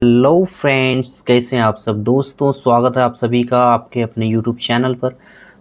Hello friends, कैसे हैं आप सब दोस्तों। स्वागत है आप सभी का आपके अपने यूट्यूब चैनल पर।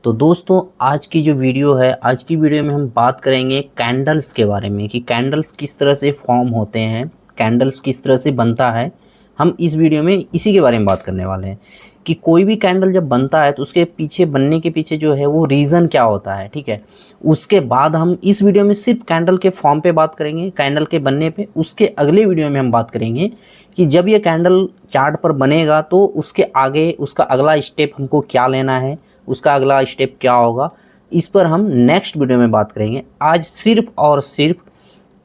तो दोस्तों, आज की जो वीडियो है, आज की वीडियो में हम बात करेंगे कैंडल्स के बारे में कि कैंडल्स किस तरह से फॉर्म होते हैं, कैंडल्स किस तरह से बनता है। हम इस वीडियो में इसी के बारे में बात करने वाले हैं कि कोई भी कैंडल जब बनता है तो उसके पीछे बनने के पीछे जो है वो रीज़न क्या होता है। ठीक है, उसके बाद हम इस वीडियो में सिर्फ कैंडल के फॉर्म पे बात करेंगे, कैंडल के बनने पे। उसके अगले वीडियो में हम बात करेंगे कि जब ये कैंडल चार्ट पर बनेगा तो उसके आगे उसका अगला स्टेप हमको क्या लेना है, उसका अगला स्टेप क्या होगा, इस पर हम नेक्स्ट वीडियो में बात करेंगे। आज सिर्फ और सिर्फ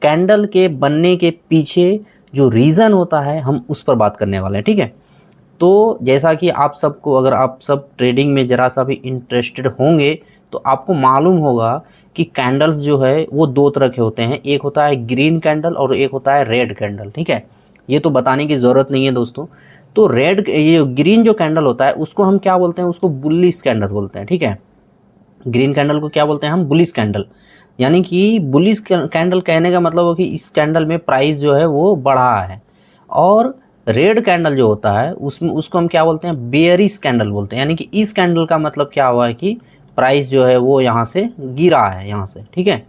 कैंडल के बनने के पीछे जो रीज़न होता है हम उस पर बात करने वाले हैं। ठीक है, तो जैसा कि आप सबको, अगर आप सब ट्रेडिंग में ज़रा सा भी इंटरेस्टेड होंगे तो आपको मालूम होगा कि कैंडल्स जो है वो दो तरह के होते हैं। एक होता है ग्रीन कैंडल और एक होता है रेड कैंडल। ठीक है, ये तो बताने की ज़रूरत नहीं है दोस्तों। तो ये ग्रीन जो कैंडल होता है उसको हम क्या बोलते हैं, उसको बुलिश कैंडल बोलते हैं। ठीक है, ग्रीन कैंडल को क्या बोलते हैं हम, बुलिश कैंडल। यानी कि बुलिश कैंडल कहने का मतलब है कि इस कैंडल में प्राइस जो है वो बढ़ा है। और रेड कैंडल जो होता है उसमें उसको हम क्या बोलते हैं, बेयरिश कैंडल बोलते हैं। यानी कि इस कैंडल का मतलब क्या हुआ है कि प्राइस जो है वो यहाँ से गिरा है, यहाँ से। ठीक है,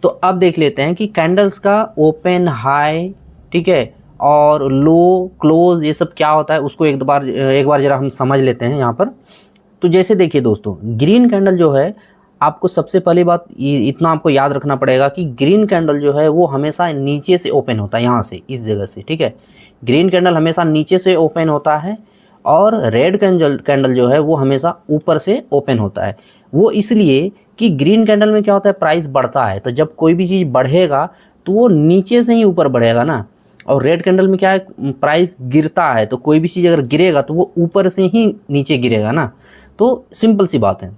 तो अब देख लेते हैं कि कैंडल्स का ओपन, हाई, ठीक है, और लो, क्लोज, ये सब क्या होता है उसको एक बार ज़रा हम समझ लेते हैं यहाँ पर। तो जैसे देखिए दोस्तों, ग्रीन कैंडल जो है, आपको सबसे पहली बात इतना आपको याद रखना पड़ेगा कि ग्रीन कैंडल जो है वो हमेशा नीचे से ओपन होता है, यहाँ से, इस जगह से। ठीक है, ग्रीन कैंडल हमेशा नीचे से ओपन होता है और रेड कैंडल जो है वो हमेशा ऊपर से ओपन होता है। वो इसलिए कि ग्रीन कैंडल में क्या होता है, प्राइस बढ़ता है, तो जब कोई भी चीज़ बढ़ेगा तो वो नीचे से ही ऊपर बढ़ेगा ना। और रेड कैंडल में क्या है, प्राइस गिरता है, तो कोई भी चीज़ अगर गिरेगा तो वो ऊपर से ही नीचे गिरेगा ना। तो सिंपल सी बात है।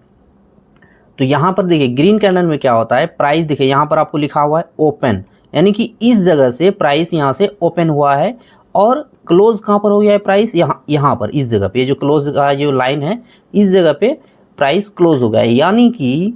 तो यहाँ पर देखिए ग्रीन कैंडल में क्या होता है, प्राइस देखिए यहाँ पर आपको लिखा हुआ है ओपन, यानी कि इस जगह से प्राइस यहाँ से ओपन हुआ है। और क्लोज कहाँ पर हो गया है प्राइस, यहाँ पर, इस जगह पे, जो क्लोज का जो लाइन है इस जगह पे प्राइस क्लोज हो गया है। यानी कि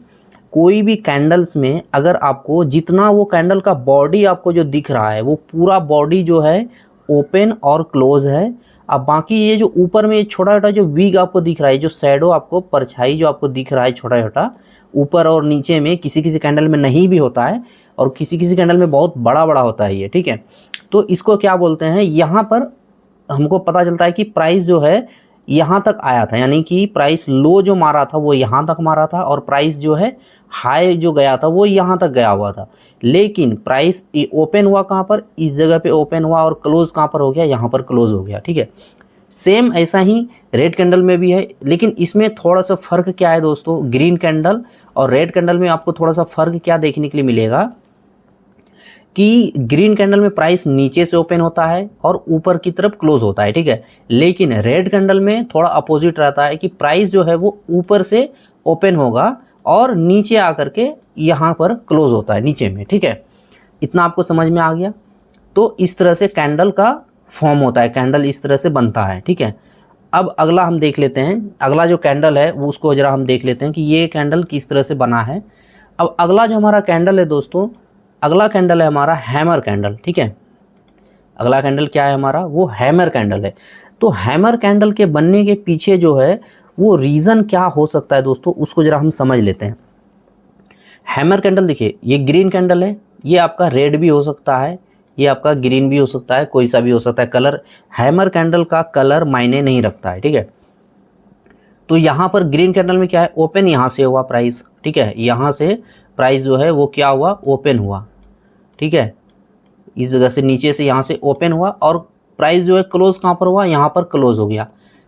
कोई भी कैंडल्स में अगर आपको जितना वो कैंडल का बॉडी आपको जो दिख रहा है वो पूरा बॉडी जो है ओपन और क्लोज है। अब बाकी ये जो ऊपर में छोटा छोटा जो वीग आपको दिख रहा है, जो शैडो आपको, परछाई जो आपको दिख रहा है छोटा छोटा ऊपर और नीचे में, किसी किसी कैंडल में नहीं भी होता है और किसी किसी कैंडल में बहुत बड़ा बड़ा होता है ये। ठीक है, तो इसको क्या बोलते हैं, यहाँ पर हमको पता चलता है कि प्राइस जो है यहाँ तक आया था, यानी कि प्राइस लो जो मारा था वो यहाँ तक मारा था और प्राइस जो है हाई जो गया था वो यहाँ तक गया हुआ था। लेकिन प्राइस ओपन हुआ कहाँ पर, इस जगह पे ओपन हुआ, और क्लोज कहाँ पर हो गया, यहाँ पर क्लोज हो गया। ठीक है, सेम ऐसा ही रेड कैंडल में भी है, लेकिन इसमें थोड़ा सा फ़र्क क्या है दोस्तों, ग्रीन कैंडल और रेड कैंडल में आपको थोड़ा सा फ़र्क क्या देखने के लिए मिलेगा कि ग्रीन कैंडल में प्राइस नीचे से ओपन होता है और ऊपर की तरफ क्लोज होता है। ठीक है, लेकिन रेड कैंडल में थोड़ा अपोजिट रहता है कि प्राइस जो है वो ऊपर से ओपन होगा और नीचे आकर के यहाँ पर क्लोज होता है, नीचे में। ठीक है, इतना आपको समझ में आ गया। तो इस तरह से कैंडल का फॉर्म होता है, कैंडल इस तरह से बनता है। ठीक है, अब अगला हम देख लेते हैं, अगला जो कैंडल है वो उसको ज़रा हम देख लेते हैं कि ये कैंडल किस तरह से बना है। अब अगला जो हमारा कैंडल है दोस्तों, अगला कैंडल है हमारा हैमर कैंडल। ठीक है, अगला कैंडल क्या है हमारा, वो हैमर कैंडल है। तो हैमर कैंडल के बनने के पीछे जो है वो रीज़न क्या हो सकता है दोस्तों, उसको ज़रा हम समझ लेते हैं। हैमर कैंडल देखिए, ये ग्रीन कैंडल है, ये आपका रेड भी हो सकता है, ये आपका ग्रीन भी हो सकता है, कोई सा भी हो सकता है कलर। हैमर कैंडल का कलर मायने नहीं रखता है। ठीक है, तो यहाँ पर ग्रीन कैंडल में क्या है, ओपन यहाँ से हुआ प्राइस। ठीक है, यहाँ से प्राइस जो है वो क्या हुआ, ओपन हुआ। ठीक है, इस जगह से नीचे से यहाँ से ओपन हुआ और प्राइस जो है क्लोज कहाँ पर हुआ, यहाँ पर क्लोज हो गया।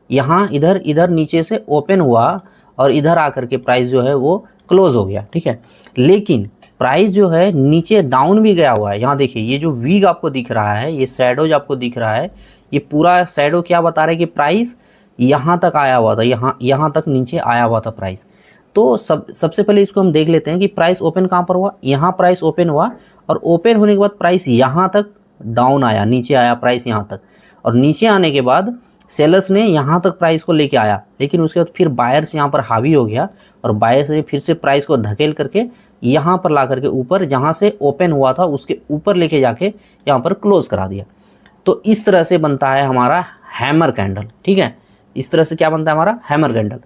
यहाँ इधर इधर नीचे से ओपन हुआ और इधर आकर के प्राइस जो है वो क्लोज हो गया। ठीक है, लेकिन प्राइस जो है नीचे डाउन भी गया हुआ है। यहाँ देखिए, ये जो वीग आपको दिख रहा है, ये शैडो जो आपको दिख रहा है, ये पूरा शैडो क्या बता रहा है कि प्राइस यहाँ तक आया हुआ था, यहाँ तक नीचे आया हुआ था प्राइस। तो सबसे पहले इसको हम देख लेते हैं कि प्राइस ओपन कहाँ पर हुआ, यहाँ प्राइस ओपन हुआ और ओपन होने के बाद प्राइस यहाँ तक डाउन आया, नीचे आया प्राइस यहाँ तक, और नीचे आने के बाद सेलर्स ने यहाँ तक प्राइस को लेके आया, लेकिन उसके बाद फिर बायर्स यहाँ पर हावी हो गया और बायर्स ने फिर से प्राइस को धकेल करके यहाँ पर ला करके ऊपर, जहाँ से ओपन हुआ था उसके ऊपर लेके जाके यहाँ पर क्लोज करा दिया। तो इस तरह से बनता है हमारा हैमर कैंडल, ठीक है। इस तरह से क्या बनता है हमारा हैमर कैंडल।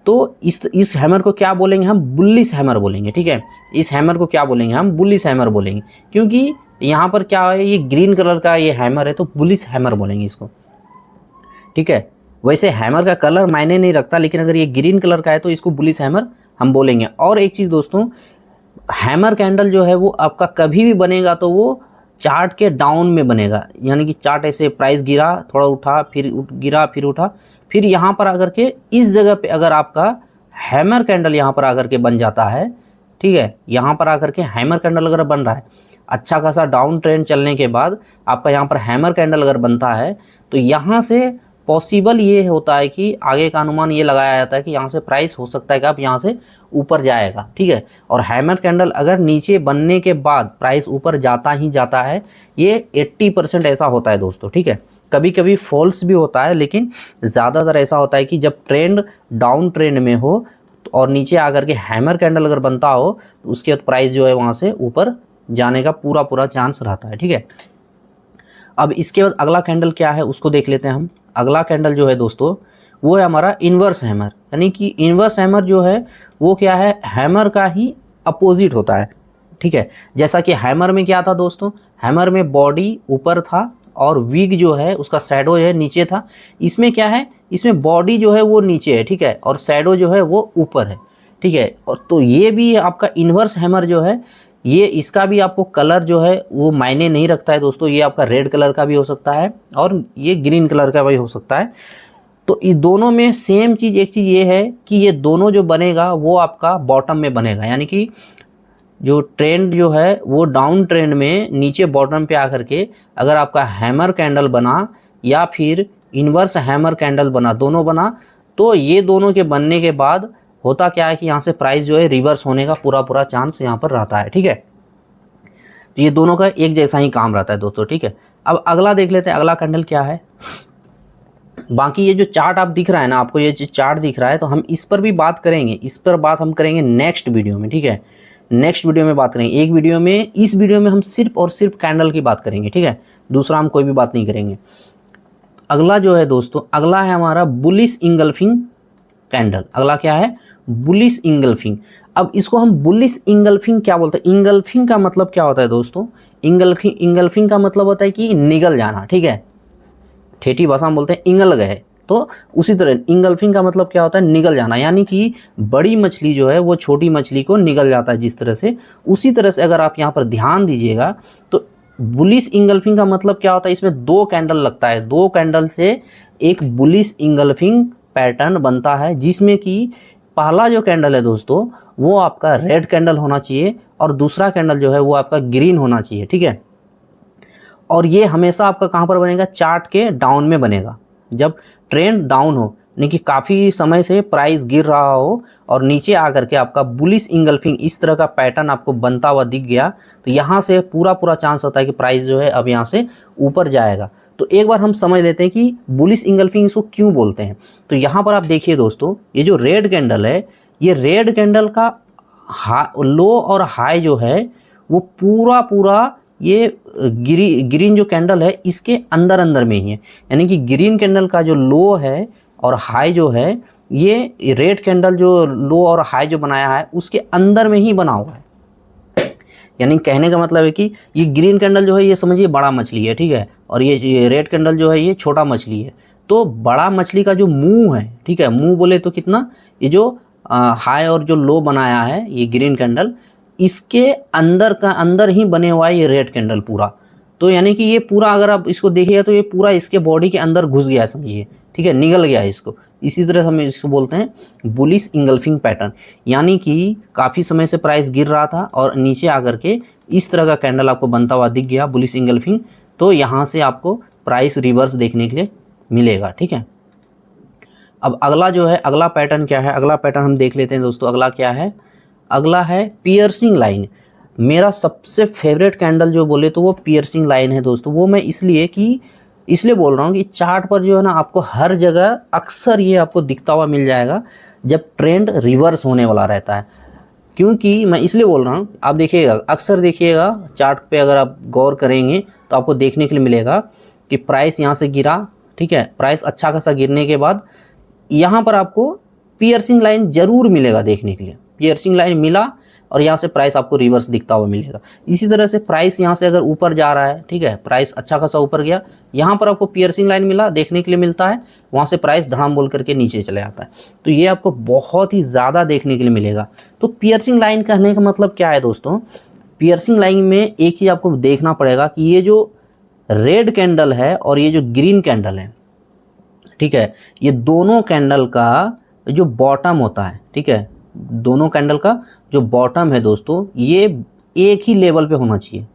तो इस हैमर को क्या बोलेंगे हम, बुलिश हैमर बोलेंगे, ठीक है। इस हैमर को क्या बोलेंगे हम, बुलिश हैमर बोलेंगे, क्योंकि यहाँ पर क्या है, ये ग्रीन कलर का ये हैमर है, तो बुलिश हैमर बोलेंगे इसको, ठीक है। वैसे हैमर का कलर मायने नहीं रखता, लेकिन अगर ये ग्रीन कलर का है तो इसको बुलिश हैमर हम बोलेंगे। और एक चीज़ दोस्तों, हैमर कैंडल जो है वो आपका कभी भी बनेगा तो वो चार्ट के डाउन में बनेगा, यानी कि चार्ट ऐसे प्राइस गिरा, थोड़ा उठा, फिर गिरा, फिर उठा, फिर यहाँ पर आकर के इस जगह पे अगर आपका हैमर कैंडल यहाँ पर आकर के बन जाता है, ठीक है, यहाँ पर आकर के हैमर कैंडल अगर बन रहा है, अच्छा खासा डाउन ट्रेंड चलने के बाद आपका यहाँ पर हैमर कैंडल अगर बनता है, तो यहाँ से पॉसिबल ये होता है कि आगे का अनुमान ये लगाया जाता है कि यहाँ से प्राइस हो सकता है कि आप यहाँ से ऊपर जाएगा, ठीक है। और हैमर कैंडल अगर नीचे बनने के बाद प्राइस ऊपर जाता ही जाता है, ये 80% ऐसा होता है दोस्तों, ठीक है। कभी कभी फॉल्स भी होता है, लेकिन ज़्यादातर ऐसा होता है कि जब ट्रेंड डाउन ट्रेंड में हो और नीचे आकर के हैमर कैंडल अगर बनता हो, तो उसके बाद प्राइस जो है वहाँ से ऊपर जाने का पूरा चांस रहता है, ठीक है। अब इसके बाद अगला कैंडल क्या है उसको देख लेते हैं हम। अगला कैंडल जो है दोस्तों वो है हमारा इन्वर्स हैमर, यानी कि इन्वर्स हैमर जो है वो क्या है, हैमर का ही अपोजिट होता है, ठीक है। जैसा कि हैमर में क्या था दोस्तों, हैमर में बॉडी ऊपर था और विग जो है उसका शैडो है नीचे था। इसमें क्या है, इसमें बॉडी जो है वो नीचे है, ठीक है, और शैडो जो है वो ऊपर है, ठीक है। और तो ये भी आपका इन्वर्स हैमर जो है, ये इसका भी आपको कलर जो है वो मायने नहीं रखता है दोस्तों। ये आपका रेड कलर का भी हो सकता है और ये ग्रीन कलर का भी हो सकता है। तो इस दोनों में सेम चीज़, एक चीज़ ये है कि ये दोनों जो बनेगा वो आपका बॉटम में बनेगा, यानी कि जो ट्रेंड जो है वो डाउन ट्रेंड में नीचे बॉटम पे आकर के अगर आपका हैमर कैंडल बना या फिर इन्वर्स हैमर कैंडल बना, दोनों बना, तो ये दोनों के बनने के बाद होता क्या है कि यहाँ से प्राइस जो है रिवर्स होने का पूरा चांस यहाँ पर रहता है, ठीक है। तो ये दोनों का एक जैसा ही काम रहता है दोस्तों, ठीक है। अब अगला देख लेते हैं, अगला कैंडल क्या है। बाकी ये जो चार्ट आप दिख रहा है ना, आपको ये जो चार्ट दिख रहा है, तो हम इस पर भी बात करेंगे, इस पर बात हम करेंगे नेक्स्ट वीडियो में, ठीक है। नेक्स्ट वीडियो में बात करेंगे, एक वीडियो में, इस वीडियो में हम सिर्फ और सिर्फ कैंडल की बात करेंगे, ठीक है। दूसरा हम कोई भी बात नहीं करेंगे। अगला जो है दोस्तों, अगला है हमारा बुलिश इंगल्फिंग कैंडल। अगला क्या है, बुलिश इंगल्फिंग। अब इसको हम बुलिश इंगल्फिंग क्या बोलते हैं, इंगल्फिंग का मतलब क्या होता है दोस्तों, इंगल्फिंग का मतलब होता है कि निगल जाना, ठीक है। ठेठी भाषा में बोलते हैं इंगल गए, तो उसी तरह इंगल्फिंग का मतलब क्या होता है, निगल जाना, यानी कि बड़ी मछली जो है वो छोटी मछली को निगल जाता है जिस तरह से, उसी तरह से अगर आप यहाँ पर ध्यान दीजिएगा तो बुलिश इंगल्फिंग का मतलब क्या होता है, इसमें 2 कैंडल लगता है, 2 कैंडल से एक बुलिश इंगल्फिंग पैटर्न बनता है, जिसमें कि पहला जो कैंडल है दोस्तों वो आपका रेड कैंडल होना चाहिए और दूसरा कैंडल जो है वो आपका ग्रीन होना चाहिए, ठीक है। और ये हमेशा आपका कहाँ पर बनेगा, चार्ट के डाउन में बनेगा। जब ट्रेंड डाउन हो, यानी कि काफ़ी समय से प्राइस गिर रहा हो और नीचे आकर के आपका बुलिश इंगल्फिंग इस तरह का पैटर्न आपको बनता हुआ दिख गया, तो यहाँ से पूरा चांस होता है कि प्राइस जो है अब यहाँ से ऊपर जाएगा। तो एक बार हम समझ लेते हैं कि बुलिश इंगल्फिंग इसको क्यों बोलते हैं। तो यहाँ पर आप देखिए दोस्तों, ये जो रेड कैंडल है, ये रेड कैंडल का लो और हाई जो है वो पूरा ये ग्रीन जो कैंडल है इसके अंदर में ही है, यानी कि ग्रीन कैंडल का जो लो है और हाई जो है, ये रेड कैंडल जो लो और हाई जो बनाया है उसके अंदर में ही बना हुआ है। यानी कहने का मतलब है कि ये ग्रीन कैंडल जो है ये समझिए बड़ा मछली है, ठीक है, और ये रेड कैंडल जो है ये छोटा मछली है। तो बड़ा मछली का जो मुंह है, ठीक है, मुंह बोले तो कितना, ये जो हाई और जो लो बनाया है ये ग्रीन कैंडल, इसके अंदर ही बने हुआ है ये रेड कैंडल पूरा। तो यानी कि ये पूरा अगर आप इसको देखिएगा तो ये पूरा इसके बॉडी के अंदर घुस गया है समझिए, ठीक है, निगल गया है इसको। इसी तरह हम इसको बोलते हैं बुलिश इंगल्फिंग पैटर्न, यानी कि काफ़ी समय से प्राइस गिर रहा था और नीचे आकर के इस तरह का कैंडल आपको बनता हुआ दिख गया बुलिश इंगल्फिंग, तो यहाँ से आपको प्राइस रिवर्स देखने के लिए मिलेगा, ठीक है। अब अगला जो है, अगला पैटर्न क्या है, अगला पैटर्न हम देख लेते हैं दोस्तों। अगला क्या है, अगला है पियर्सिंग लाइन। मेरा सबसे फेवरेट कैंडल जो बोले तो वो पियर्सिंग लाइन है दोस्तों। वो मैं इसलिए बोल रहा हूँ कि चार्ट पर जो है ना आपको हर जगह अक्सर ये आपको दिखता हुआ मिल जाएगा जब ट्रेंड रिवर्स होने वाला रहता है। क्योंकि मैं इसलिए बोल रहा हूँ, आप देखिएगा, अक्सर देखिएगा चार्ट पे अगर आप गौर करेंगे तो आपको देखने के लिए मिलेगा कि प्राइस यहाँ से गिरा, ठीक है, प्राइस अच्छा खासा गिरने के बाद यहाँ पर आपको पियर्सिंग लाइन जरूर मिलेगा देखने के लिए, पियर्सिंग लाइन मिला और यहाँ से प्राइस आपको रिवर्स दिखता हुआ मिलेगा। इसी तरह से प्राइस यहाँ से अगर ऊपर जा रहा है, ठीक है, प्राइस अच्छा खासा ऊपर गया, यहाँ पर आपको पियर्सिंग लाइन मिला देखने के लिए मिलता है, वहाँ से प्राइस धड़ाम बोल करके नीचे चले आता है। तो ये आपको बहुत ही ज़्यादा देखने के लिए मिलेगा। तो पियर्सिंग लाइन कहने का मतलब क्या है दोस्तों, पियर्सिंग लाइन में एक चीज़ आपको देखना पड़ेगा कि ये जो रेड कैंडल है और ये जो ग्रीन कैंडल है, ठीक है, ये दोनों कैंडल का जो बॉटम होता है, ठीक है, दोनों कैंडल का जो बॉटम है दोस्तों, ये एक ही लेवल पे होना चाहिए।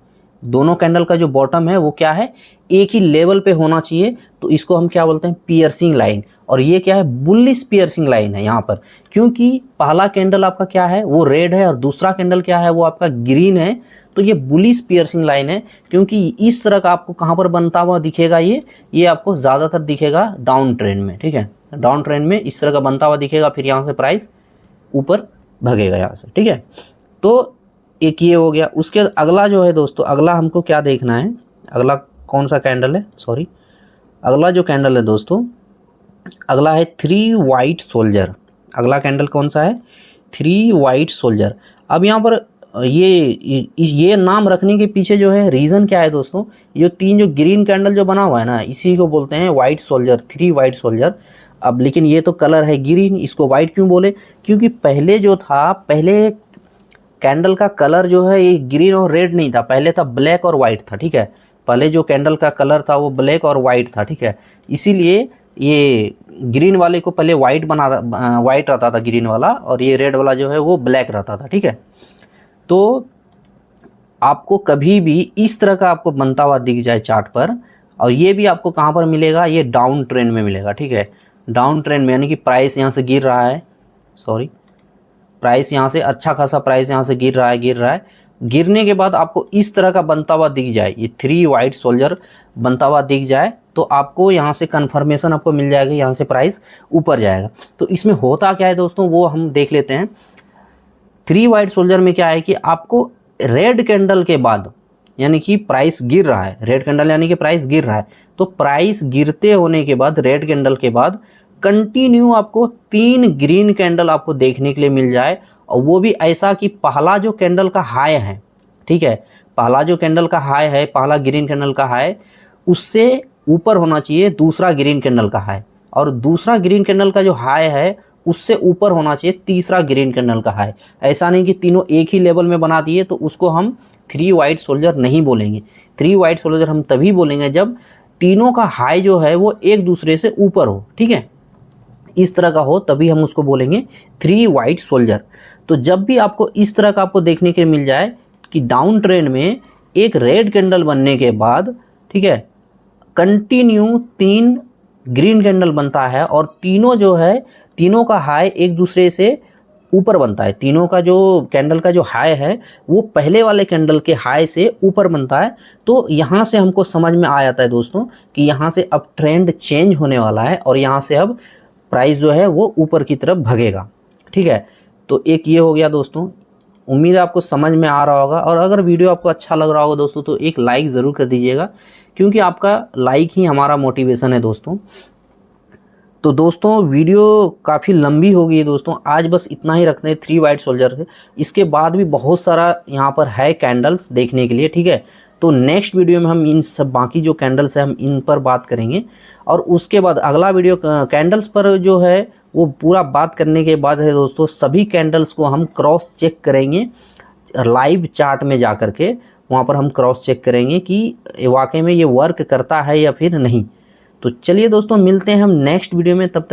दोनों कैंडल का जो बॉटम है वो क्या है, एक ही लेवल पे होना चाहिए। तो इसको हम क्या बोलते हैं, पियर्सिंग लाइन। और ये क्या है, बुलिश पियर्सिंग लाइन है यहाँ पर, क्योंकि पहला कैंडल आपका क्या है वो रेड है और दूसरा कैंडल क्या है वो आपका ग्रीन है। तो ये बुलिश पियर्सिंग लाइन है, क्योंकि इस तरह का आपको कहाँ पर बनता हुआ दिखेगा, ये आपको ज़्यादातर दिखेगा डाउन ट्रेंड में, ठीक है, डाउन ट्रेंड में इस तरह का बनता हुआ दिखेगा, फिर यहाँ से प्राइस ऊपर भगेगा यहाँ से, ठीक है। तो एक ये हो गया। उसके अगला जो है दोस्तों, अगला हमको क्या देखना है, अगला कौन सा कैंडल है, सॉरी, अगला जो कैंडल है दोस्तों, अगला है 3 वाइट सोल्जर। अगला कैंडल कौन सा है, 3 वाइट सोल्जर। अब यहाँ पर ये नाम रखने के पीछे जो है रीज़न क्या है दोस्तों, ये तीन जो ग्रीन कैंडल जो बना हुआ है ना, इसी को बोलते हैं वाइट सोल्जर, 3 वाइट सोल्जर। अब लेकिन ये तो कलर है ग्रीन, इसको वाइट क्यों बोले, क्योंकि पहले जो था, पहले कैंडल का कलर जो है ये ग्रीन और रेड नहीं था, पहले था ब्लैक और वाइट था, ठीक है। पहले जो कैंडल का कलर था वो ब्लैक और वाइट था, ठीक है। इसीलिए ये ग्रीन वाले को पहले वाइट वाइट रहता था ग्रीन वाला, और ये रेड वाला जो है वो ब्लैक रहता था, ठीक है। तो आपको कभी भी इस तरह का आपको बनता हुआ दिख जाए चार्ट पर, और ये भी आपको कहाँ पर मिलेगा, ये डाउन ट्रेंड में मिलेगा, ठीक है, डाउन ट्रेंड में, यानी कि प्राइस यहाँ से गिर रहा है, सॉरी, प्राइस यहाँ से अच्छा खासा प्राइस यहाँ से गिर रहा है, गिरने के बाद आपको इस तरह का बनता हुआ दिख जाए, ये 3 वाइट सोल्जर बनता हुआ दिख जाए, तो आपको यहाँ से कन्फर्मेशन आपको मिल जाएगा, यहाँ से प्राइस ऊपर जाएगा। तो इसमें होता क्या है दोस्तों, वो हम देख लेते हैं। 3 वाइट सोल्जर में क्या है कि आपको रेड कैंडल के बाद, यानी कि प्राइस गिर रहा है, रेड कैंडल यानी कि प्राइस गिर रहा है, तो प्राइस गिरते होने के बाद, रेड कैंडल के बाद कंटिन्यू आपको 3 ग्रीन कैंडल आपको देखने के लिए मिल जाए, और वो भी ऐसा कि पहला जो कैंडल का हाई है, ठीक है, पहला जो कैंडल का हाई है, पहला ग्रीन कैंडल का हाई, उससे ऊपर होना चाहिए दूसरा ग्रीन कैंडल का हाई, और दूसरा ग्रीन कैंडल का जो हाई है उससे ऊपर होना चाहिए तीसरा ग्रीन कैंडल का हाई। ऐसा नहीं कि तीनों एक ही लेवल में बना दिए, तो उसको हम 3 वाइट सोल्जर नहीं बोलेंगे। 3 वाइट सोल्जर हम तभी बोलेंगे जब तीनों का हाई जो है वो एक दूसरे से ऊपर हो, ठीक है, इस तरह का हो, तभी हम उसको बोलेंगे 3 वाइट सोल्जर। तो जब भी आपको इस तरह का आपको देखने के मिल जाए कि डाउन ट्रेंड में एक रेड कैंडल बनने के बाद, ठीक है, कंटिन्यू 3 ग्रीन कैंडल बनता है, और तीनों जो है, तीनों का हाई एक दूसरे से ऊपर बनता है, तीनों का जो कैंडल का जो हाई है वो पहले वाले कैंडल के हाई से ऊपर बनता है। तो यहाँ से हमको समझ में आ जाता है दोस्तों कि यहाँ से अब ट्रेंड चेंज होने वाला है, और यहाँ से अब प्राइस जो है वो ऊपर की तरफ भगेगा, ठीक है। तो एक ये हो गया दोस्तों, उम्मीद है आपको समझ में आ रहा होगा, और अगर वीडियो आपको अच्छा लग रहा होगा दोस्तों तो एक लाइक ज़रूर कर दीजिएगा, क्योंकि आपका लाइक ही हमारा मोटिवेशन है दोस्तों। तो दोस्तों वीडियो काफ़ी लंबी हो गई है दोस्तों, आज बस इतना ही रखते हैं 3 वाइट सोल्जर से। इसके बाद भी बहुत सारा यहाँ पर है कैंडल्स देखने के लिए, ठीक है। तो नेक्स्ट वीडियो में हम इन सब बाकी जो कैंडल्स हैं हम इन पर बात करेंगे, और उसके बाद अगला वीडियो कैंडल्स पर जो है वो पूरा बात करने के बाद है दोस्तों, सभी कैंडल्स को हम क्रॉस चेक करेंगे लाइव चार्ट में जा कर के, वहाँ पर हम क्रॉस चेक करेंगे कि वाकई में ये वर्क करता है या फिर नहीं। तो चलिए दोस्तों, मिलते हैं हम नेक्स्ट वीडियो में, तब तक